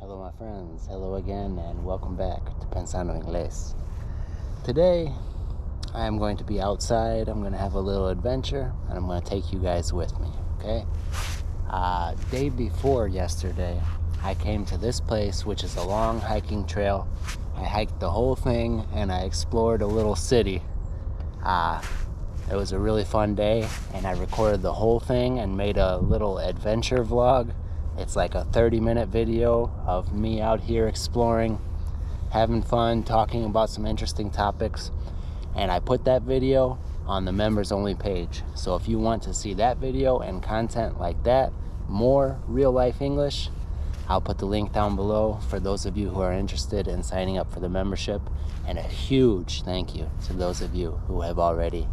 Hello my friends, hello again and welcome back to Pensando Inglés. Today I am going to be outside, I'm going to have a little adventure and I'm going to take you guys with me, okay? Day before yesterday I came to this place, which is a long hiking trail. I hiked the whole thing and I explored a little city. It was a really fun day and I recorded the whole thing and made a little adventure vlog. It's like a 30-minute video of me out here exploring, having fun, talking about some interesting topics. And I put that video on the members only page. So if you want to see that video and content like that, more real life English, I'll put the link down below for those of you who are interested in signing up for the membership. And a huge thank you to those of you who have already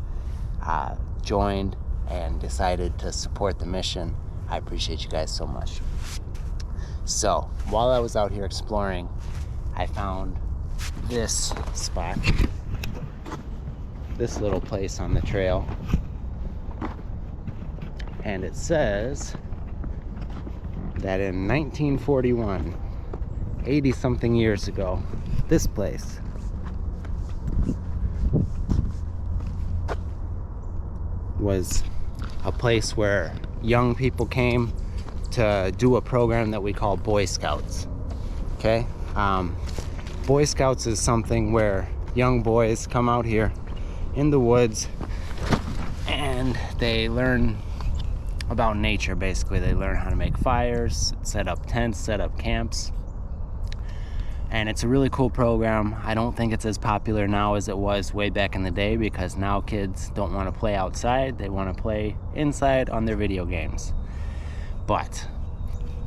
joined and decided to support the mission. I appreciate you guys so much. So while I was out here exploring, I found this spot, this little place on the trail, and it says that in 1941, 80 something years ago, this place was a place where young people came to do a program that we call Boy Scouts. Okay, Boy Scouts is something where young boys come out here in the woods and they learn about nature. Basically, they learn how to make fires, set up tents, set up camps, and it's a really cool program. I don't think it's as popular now as it was way back in the day, because now kids don't want to play outside, they want to play inside on their video games. But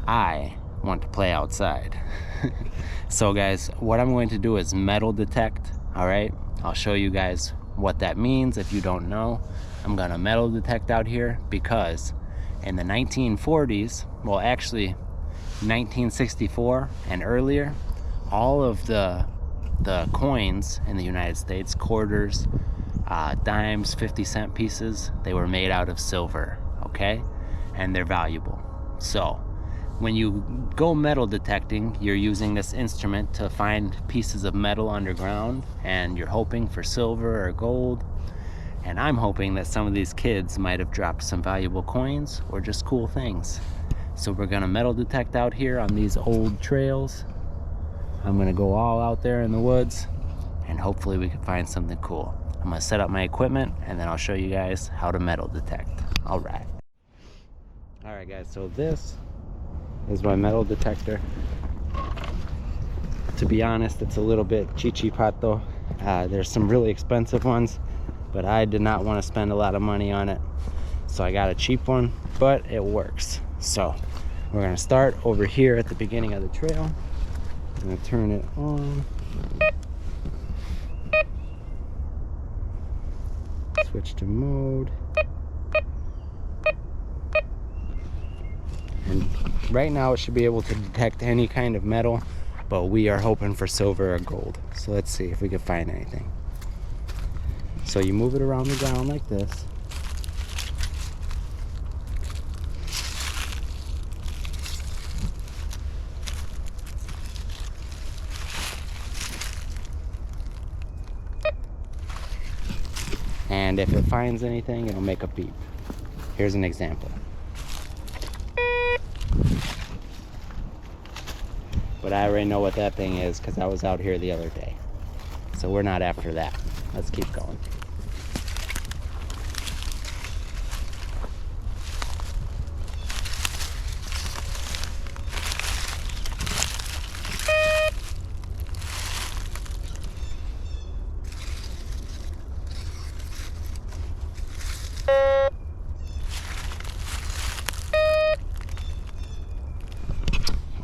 I want to play outside. So guys, what I'm going to do is metal detect. All right, I'll show you guys what that means if you don't know. I'm gonna metal detect out here because in the 1940s, well actually 1964 and earlier, all of the coins in the United States, quarters, dimes, 50-cent pieces, they were made out of silver, okay? And they're valuable. So when you go metal detecting, you're using this instrument to find pieces of metal underground, and you're hoping for silver or gold. And I'm hoping that some of these kids might have dropped some valuable coins or just cool things. So we're gonna metal detect out here on these old trails. I'm gonna go all out there in the woods and hopefully we can find something cool. I'm gonna set up my equipment and then I'll show you guys how to metal detect. All right guys, so this is my metal detector. To be honest, it's a little bit chichipato. There's some really expensive ones, but I did not want to spend a lot of money on it, so I got a cheap one, but it works. So we're gonna start over here at the beginning of the trail. I'm gonna turn it on, switch to mode, and right now it should be able to detect any kind of metal, but we are hoping for silver or gold. So let's see if we can find anything. So you move it around the ground like this. And if it finds anything, it'll make a beep. Here's an example. But I already know what that thing is because I was out here the other day. So we're not after that. Let's keep going.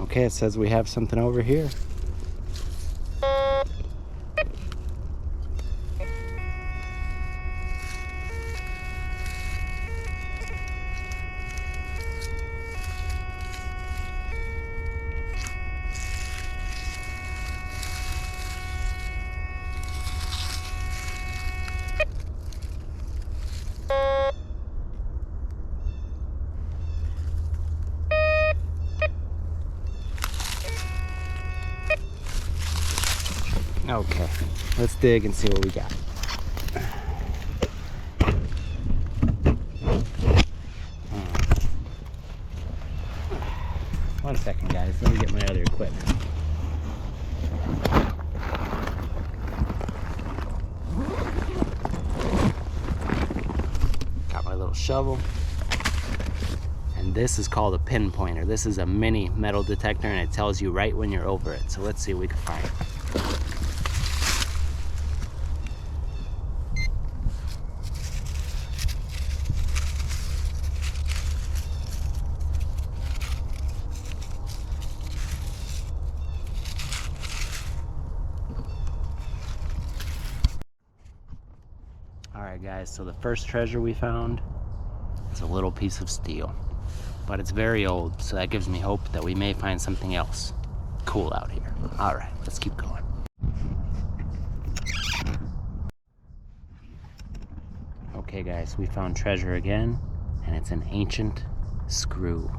Okay, it says we have something over here. Okay, let's dig and see what we got. One second, guys. Let me get my other equipment. Got my little shovel. And this is called a pinpointer. This is a mini metal detector, and it tells you right when you're over it. So let's see what we can find. Alright guys, so the first treasure we found is a little piece of steel. But it's very old, so that gives me hope that we may find something else cool out here. Alright, let's keep going. Okay guys, we found treasure again, and it's an ancient screw.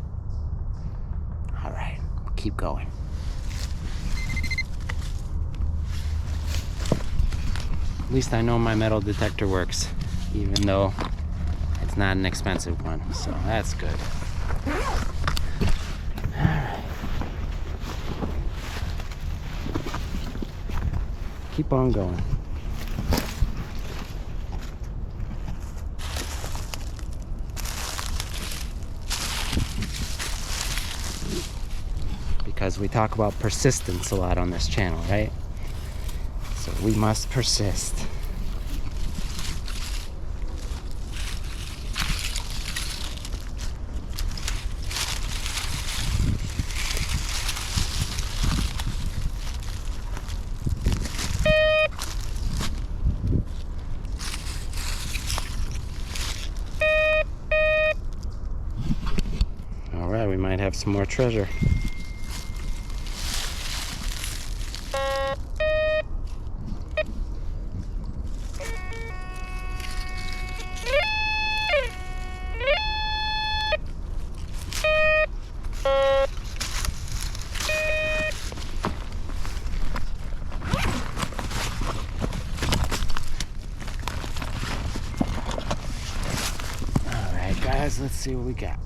Alright, keep going. At least I know my metal detector works, even though it's not an expensive one, so that's good. Alright. Keep on going. Because we talk about persistence a lot on this channel, right? So we must persist. All right, we might have some more treasure. Guys, let's see what we got.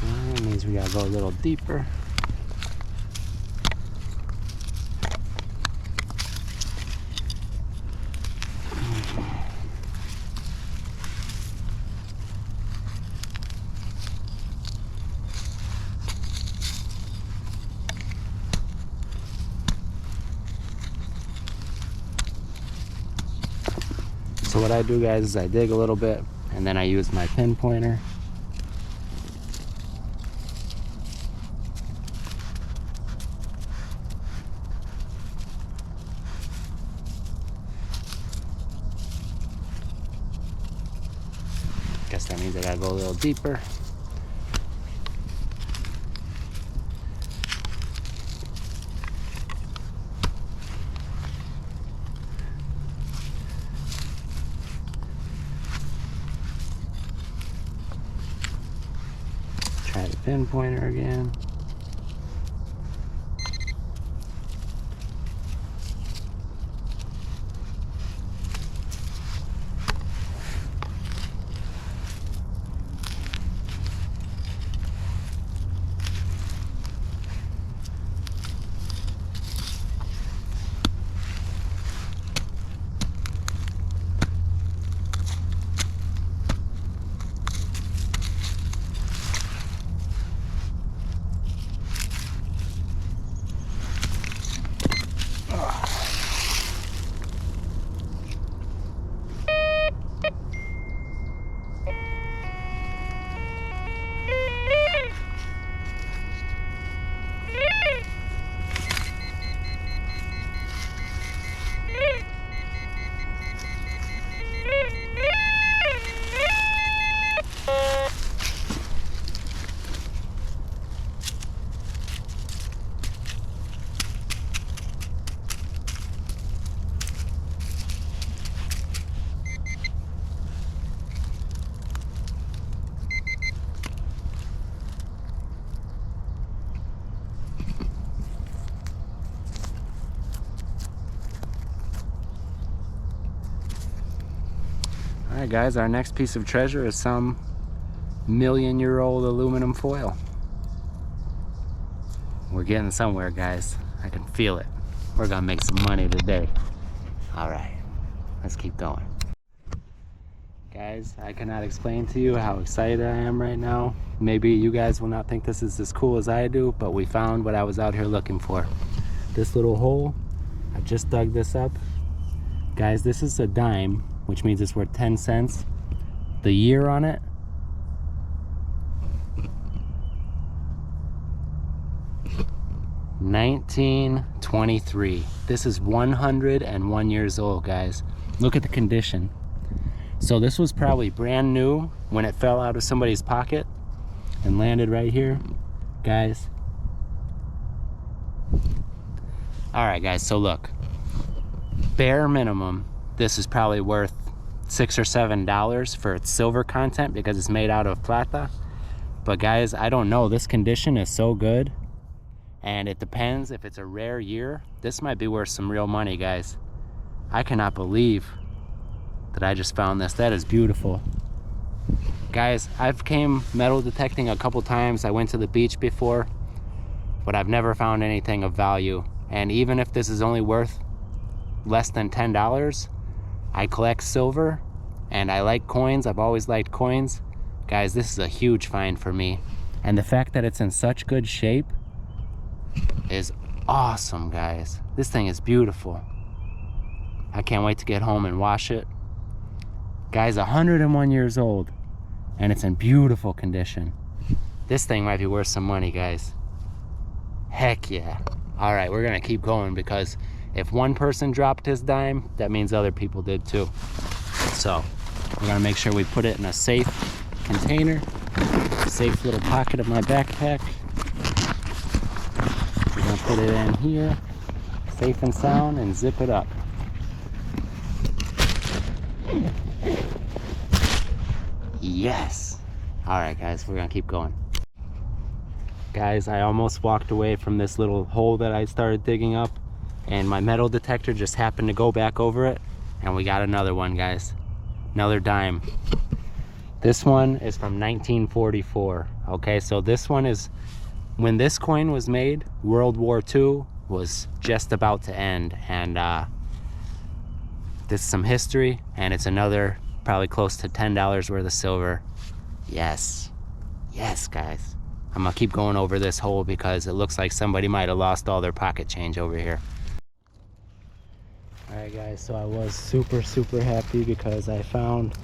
That means we gotta go a little deeper. So what I do, guys, is I dig a little bit and then I use my pinpointer. Guess that means I gotta go a little deeper. Try the pinpointer again. Alright guys, our next piece of treasure is some million-year-old aluminum foil. We're getting somewhere, guys. I can feel it. We're gonna make some money today. Alright, let's keep going. Guys, I cannot explain to you how excited I am right now. Maybe you guys will not think this is as cool as I do, but we found what I was out here looking for. This little hole, I just dug this up. Guys, this is a dime, which means it's worth 10 cents. The year on it, $1923. This is 101 years old, guys. Look at the condition. So this was probably brand new when it fell out of somebody's pocket and landed right here, guys. All right, guys, so look, bare minimum, this is probably worth $6 or $7 for its silver content because it's made out of plata. But guys, I don't know, this condition is so good, and it depends if it's a rare year. This might be worth some real money, guys. I cannot believe that I just found this. That is beautiful. Guys, I've came metal detecting a couple times. I went to the beach before, but I've never found anything of value. And even if this is only worth less than $10, I collect silver and I like coins. I've always liked coins. Guys, this is a huge find for me. And the fact that it's in such good shape is awesome, guys. This thing is beautiful. I can't wait to get home and wash it. Guys, 101 years old, and it's in beautiful condition. This thing might be worth some money, guys. Heck yeah. All right, we're gonna keep going because if one person dropped his dime, that means other people did too. So we're gonna make sure we put it in a safe container, safe little pocket of my backpack. We're gonna put it in here, safe and sound, and zip it up. Yes. All right, guys, we're gonna keep going. Guys, I almost walked away from this little hole that I started digging up, and my metal detector just happened to go back over it, and we got another one, guys. Another dime. This one is from 1944. Okay, so this one is when this coin was made. World War II was just about to end, and this is some history, and it's another probably close to $10 worth of silver. Yes, yes, guys. I'm gonna keep going over this hole because it looks like somebody might have lost all their pocket change over here. All right, guys, so I was super happy because I found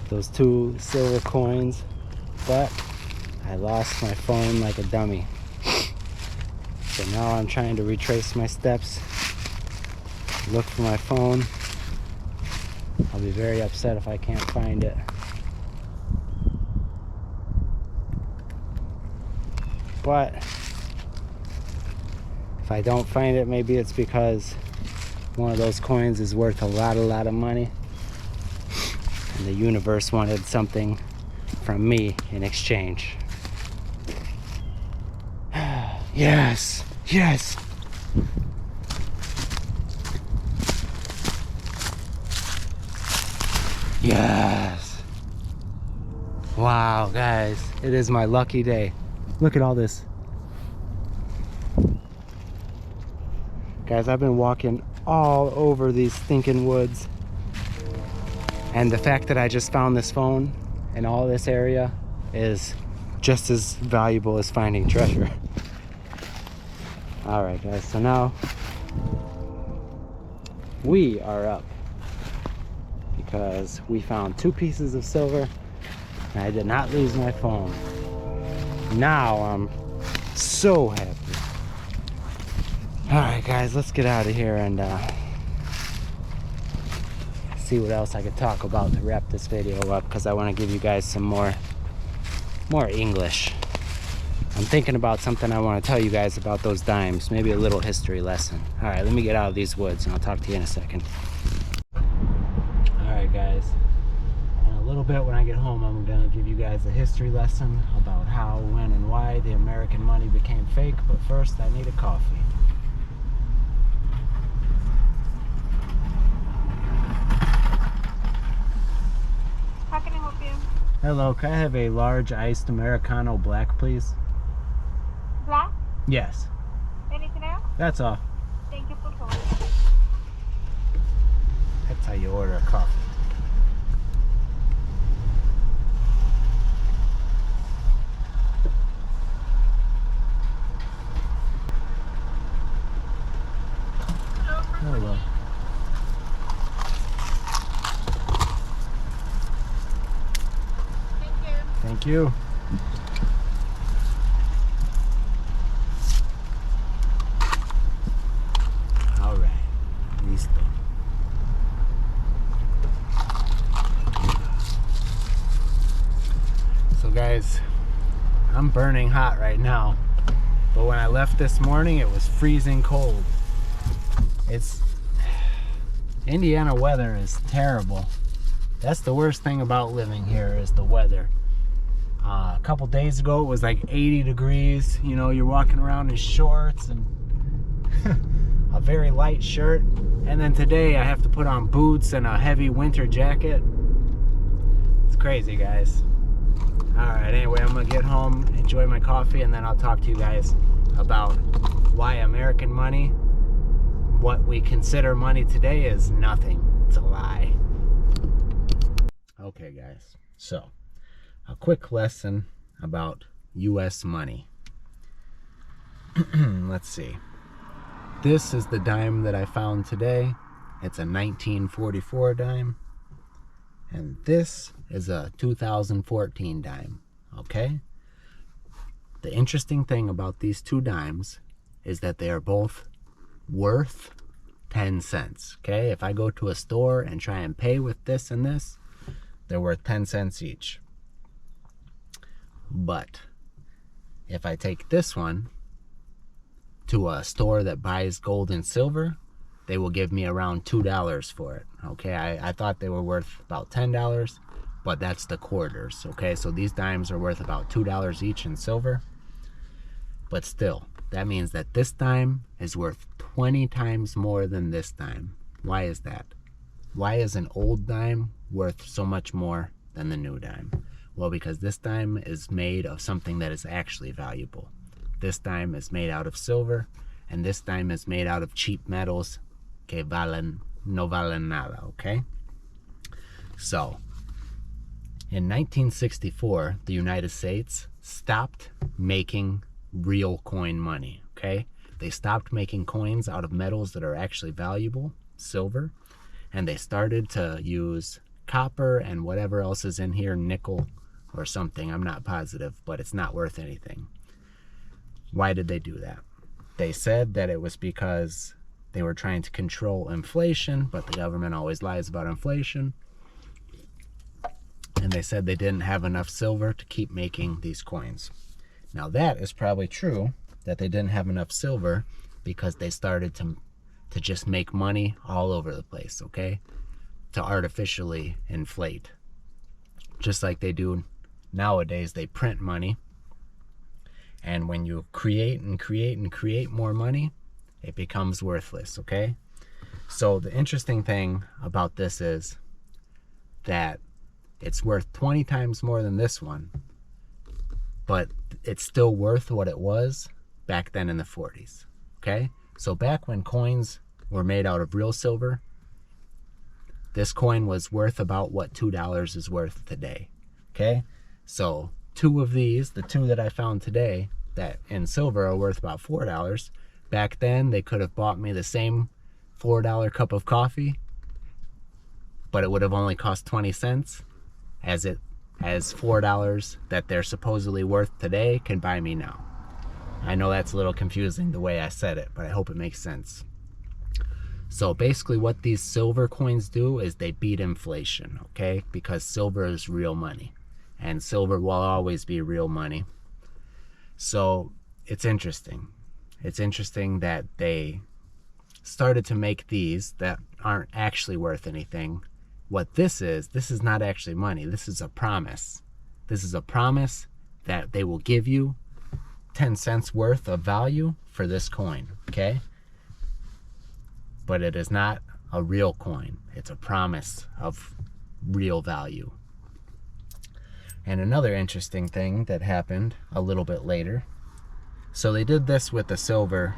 those 2 silver coins, but I lost my phone like a dummy. So now I'm trying to retrace my steps, look for my phone. I'll be very upset if I can't find it. But if I don't find it, maybe it's because one of those coins is worth a lot of money, and the universe wanted something from me in exchange. Yes, yes. Yes. Wow, guys, it is my lucky day. Look at all this. Guys, I've been walking all over these stinking woods, and the fact that I just found this phone in all this area is just as valuable as finding treasure. All right, guys, so now we are up because we found 2 pieces of silver and I did not lose my phone. Now I'm so happy. All right, guys, let's get out of here and see what else I could talk about to wrap this video up, because I want to give you guys some more English. I'm thinking about something I want to tell you guys about those dimes, maybe a little history lesson. All right, let me get out of these woods and I'll talk to you in a second. All right, guys, in a little bit when I get home, I'm gonna give you guys a history lesson about how, when, and why the American money became fake, but first I need a coffee. Hello, can I have a large iced Americano black, please? Black? Yes. Anything else? That's all. Thank you for calling. That's how you order a coffee. Hello. Thank you. Thank you. All right. Listo. So guys, I'm burning hot right now, but when I left this morning, it was freezing cold. Indiana weather is terrible. That's the worst thing about living here is the weather. A couple days ago, it was like 80 degrees. You know, you're walking around in shorts and a very light shirt. And then today, I have to put on boots and a heavy winter jacket. It's crazy, guys. All right, anyway, I'm gonna get home, enjoy my coffee, and then I'll talk to you guys about why American money, what we consider money today, is nothing. It's a lie. Okay, guys, so a quick lesson about US money. Let's see. This is the dime that I found today. It's a 1944 dime. And this is a 2014 dime, okay? The interesting thing about these two dimes is that they are both worth 10 cents, okay? If I go to a store and try and pay with this and this, they're worth 10 cents each. But if I take this one to a store that buys gold and silver, they will give me around $2 for it, okay? I thought they were worth about $10, but that's the quarters, okay? So these dimes are worth about $2 each in silver. But still, that means that this dime is worth 20 times more than this dime. Why is that? Why is an old dime worth so much more than the new dime? Well, because this dime is made of something that is actually valuable. This dime is made out of silver, and this dime is made out of cheap metals que no valen nada, okay? So, in 1964, the United States stopped making real coin money, okay? They stopped making coins out of metals that are actually valuable, silver, and they started to use copper and whatever else is in here, nickel or something, I'm not positive, but it's not worth anything. Why did they do that? They said that it was because they were trying to control inflation, but the government always lies about inflation. And they said they didn't have enough silver to keep making these coins. Now that is probably true, that they didn't have enough silver because they started to just make money all over the place, okay? To artificially inflate. Just like they do nowadays, they print money. And when you create and create and create more money, it becomes worthless, okay? So the interesting thing about this is that it's worth 20 times more than this one, but it's still worth what it was back then in the 40s, okay? So back when coins were made out of real silver, this coin was worth about what $2 is worth today, okay? So two of these, the two that I found today, that in silver are worth about $4. Back then, they could have bought me the same $4 cup of coffee, but it would have only cost 20 cents, as $4 that they're supposedly worth today can buy me now. I know that's a little confusing the way I said it, but I hope it makes sense. So basically what these silver coins do is they beat inflation, okay? Because silver is real money, and silver will always be real money. So it's interesting. It's interesting that they started to make these that aren't actually worth anything. What this is not actually money. This is a promise. This is a promise that they will give you 10 cents worth of value for this coin, okay? But it is not a real coin. It's a promise of real value. And another interesting thing that happened a little bit later. So they did this with the silver.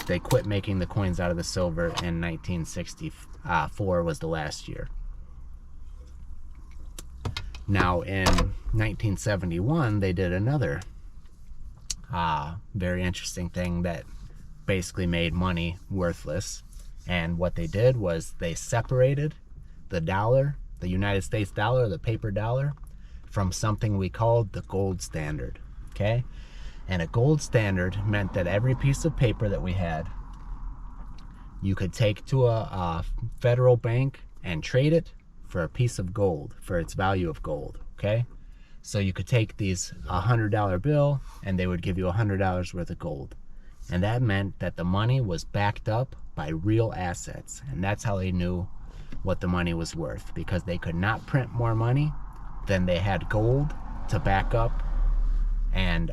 They quit making the coins out of the silver in 1964 was the last year. Now in 1971, they did another very interesting thing that basically made money worthless. And what they did was they separated the dollar, the United States dollar, the paper dollar, from something we called the gold standard, okay? And a gold standard meant that every piece of paper that we had, you could take to a federal bank and trade it for a piece of gold, for its value of gold, okay? So you could take these $100 bill and they would give you $100 worth of gold. And that meant that the money was backed up by real assets. And that's how they knew what the money was worth, because they could not print more money than they had gold to back up. And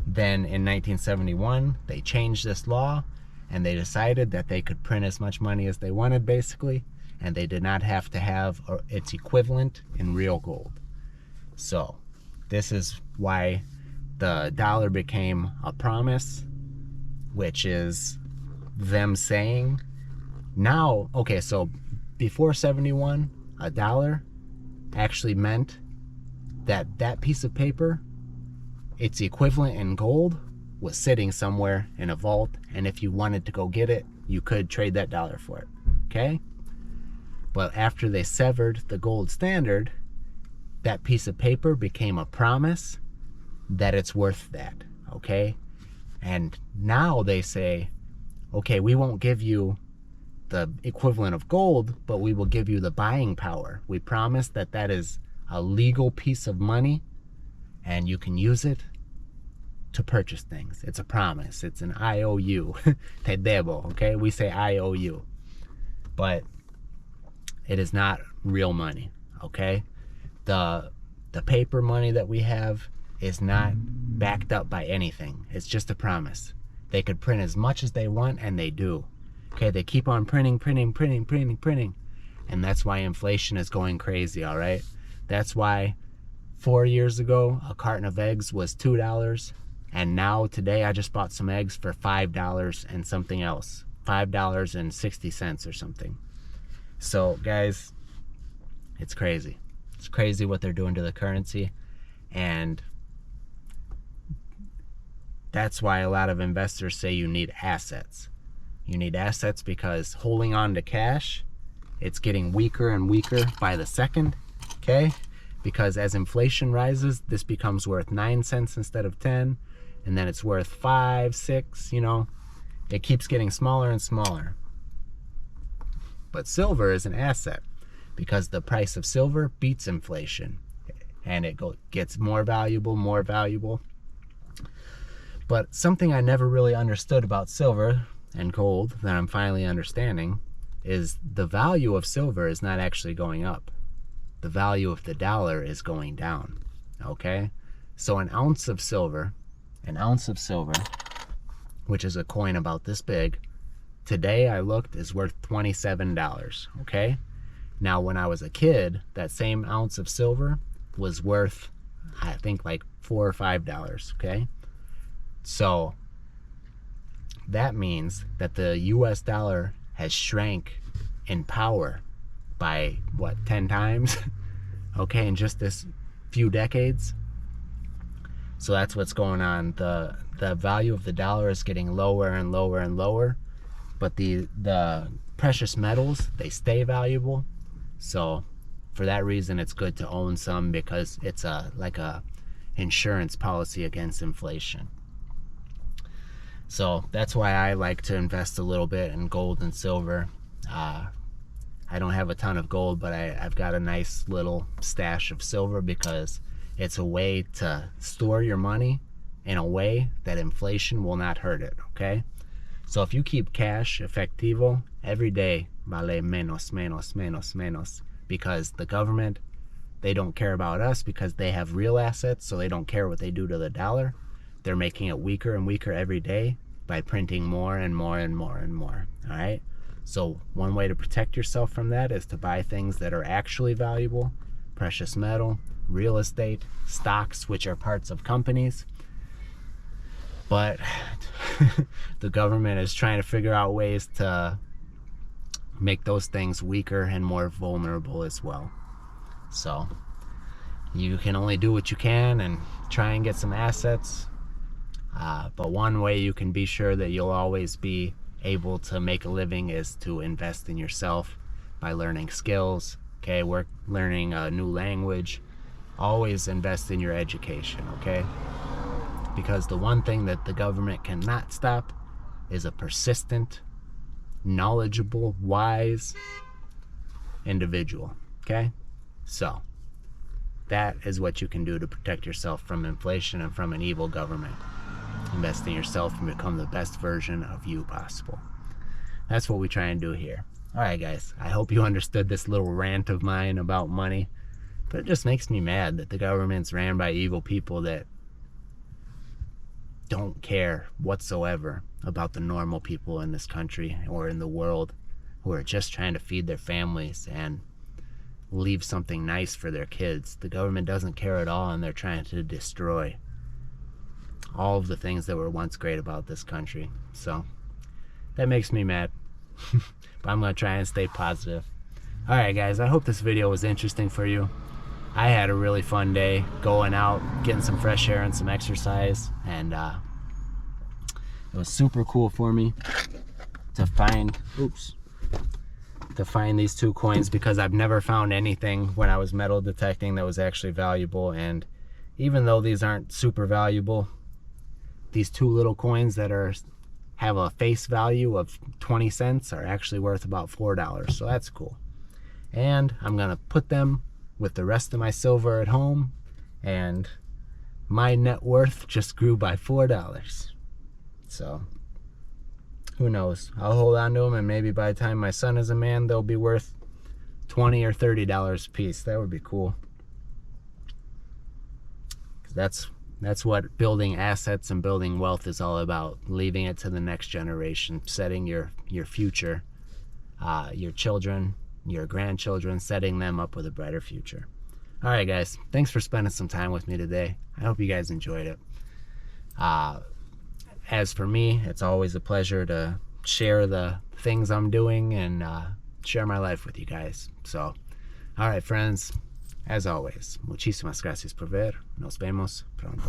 then in 1971, they changed this law and they decided that they could print as much money as they wanted, basically, and they did not have to have its equivalent in real gold. So this is why the dollar became a promise, which is them saying now, okay, so before 71, a dollar actually meant that that piece of paper, its equivalent in gold, was sitting somewhere in a vault, and if you wanted to go get it, you could trade that dollar for it, okay? But after they severed the gold standard, that piece of paper became a promise that it's worth that, okay? And now they say, okay, we won't give you the equivalent of gold, but we will give you the buying power. We promise that that is a legal piece of money and you can use it to purchase things. It's a promise. It's an IOU. Te debo, okay? We say IOU. But it is not real money, okay? The paper money that we have is not backed up by anything. It's just a promise. They could print as much as they want, and they do. Okay, they keep on printing. And that's why inflation is going crazy, all right? That's why 4 years ago, a carton of eggs was $2. And now, today, I just bought some eggs for $5 and something else. $5.60 or something. So, guys, it's crazy. It's crazy what they're doing to the currency. And that's why a lot of investors say you need assets. You need assets because holding on to cash, it's getting weaker and weaker by the second, okay? Because as inflation rises, this becomes worth 9 cents instead of 10, and then it's worth 5, 6, you know? It keeps getting smaller and smaller. But silver is an asset because the price of silver beats inflation, and it gets more valuable. But something I never really understood about silver and gold that I'm finally understanding is the value of silver is not actually going up. The value of the dollar is going down, okay? So an ounce of silver, which is a coin about this big, today I looked, is worth $27, okay? Now when I was a kid, that same ounce of silver was worth, I think, like $4 or $5, okay? So that means that the US dollar has shrank in power by, what, 10 times? Okay, in just this few decades. So that's what's going on. The value of the dollar is getting lower and lower, but the precious metals, they stay valuable. So for that reason, it's good to own some, because it's like a insurance policy against inflation. So that's why I like to invest a little bit in gold and silver. I don't have a ton of gold, but I've got a nice little stash of silver because it's a way to store your money in a way that inflation will not hurt it, okay? So if you keep cash efectivo every day, vale menos, because the government, they don't care about us because they have real assets, so they don't care what they do to the dollar. They're making it weaker and weaker every day by printing more and more, all right? So one way to protect yourself from that is to buy things that are actually valuable, precious metal, real estate, stocks, which are parts of companies. But the government is trying to figure out ways to make those things weaker and more vulnerable as well. So you can only do what you can and try and get some assets. But one way you can be sure that you'll always be able to make a living is to invest in yourself by learning skills, okay? Learning a new language. Always invest in your education, okay? Because the one thing that the government cannot stop is a persistent, knowledgeable, wise individual, okay? So that is what you can do to protect yourself from inflation and from an evil government. Invest in yourself and become the best version of you possible. That's what we try and do here. All right, guys, I hope you understood this little rant of mine about money, but it just makes me mad that the government's ran by evil people that don't care whatsoever about the normal people in this country or in the world who are just trying to feed their families and leave something nice for their kids. The government doesn't care at all, and they're trying to destroy all of the things that were once great about this country. So that makes me mad. But I'm gonna try and stay positive. All right, guys, I hope this video was interesting for you. I had a really fun day going out, getting some fresh air and some exercise, and it was super cool for me to find these 2 coins, because I've never found anything when I was metal detecting that was actually valuable. And even though these aren't super valuable, these 2 little coins that have a face value of 20 cents are actually worth about $4. So that's cool. And I'm gonna put them with the rest of my silver at home, and my net worth just grew by $4. So who knows? I'll hold on to them, and maybe by the time my son is a man, they'll be worth $20 or $30 a piece. That would be cool. 'Cause that's what building assets and building wealth is all about. Leaving it to the next generation, setting your future, your children, your grandchildren, setting them up with a brighter future. All right, guys, thanks for spending some time with me today. I hope you guys enjoyed it. As for me, it's always a pleasure to share the things I'm doing and share my life with you guys. So, all right, friends, as always, muchísimas gracias por ver. Nos vemos pronto.